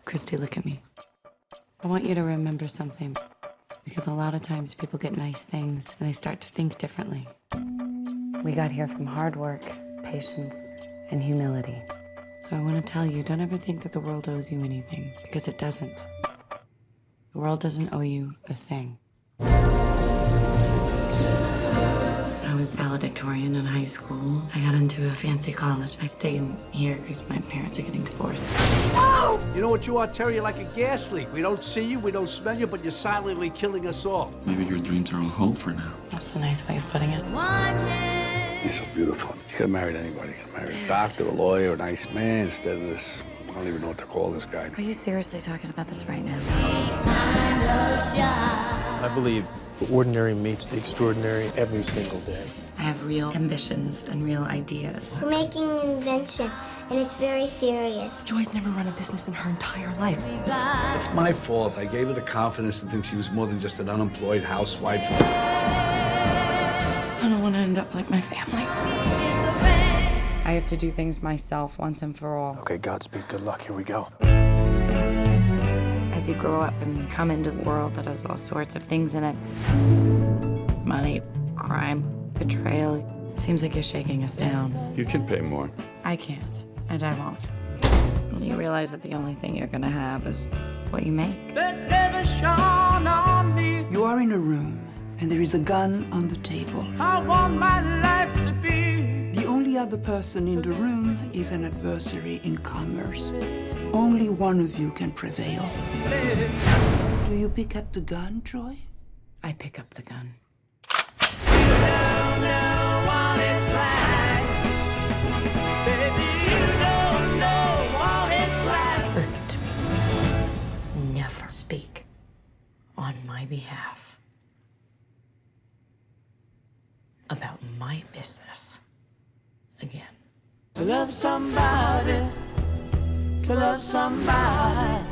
Christy, look at me. I want you to remember something, because a lot of times people get nice things and they start to think differently. We got here from hard work, patience, and humility. So I want to tell you, don't ever think that the world owes you anything, because it doesn't. The world doesn't owe you a thing. I was valedictorian in high school. I got into a fancy college. I stayed here because my parents are getting divorced. You know what you are, Terry? You're like a gas leak. We don't see you, we don't smell you, but you're silently killing us all. Maybe your dreams are all hope for now. That's a nice way of putting it. You're so beautiful. You could have married anybody. You could have married a doctor, a lawyer, a nice man, instead of this. I don't even know what to call this guy. Are you seriously talking about this right now? I believe the ordinary meets the extraordinary every single day. I have real ambitions and real ideas. We're making an invention, and it's very serious. Joy's never run a business in her entire life. It's my fault. I gave her the confidence to think she was more than just an unemployed housewife. I don't want to end up like my family. I have to do things myself once and for all. Okay, Godspeed, good luck, here we go. As you grow up and come into the world that has all sorts of things in it, money, crime, betrayal, seems like you're shaking us down. You can pay more. I can't, and I won't. And you realize that the only thing you're gonna have is what you make. You are in a room, and there is a gun on the table. I want my life to be. The only other person in the room is an adversary in commerce. Only one of you can prevail. Do you pick up the gun, Joy? I pick up the gun. Listen to me. Never speak on my behalf about my business again. To love somebody, to love somebody.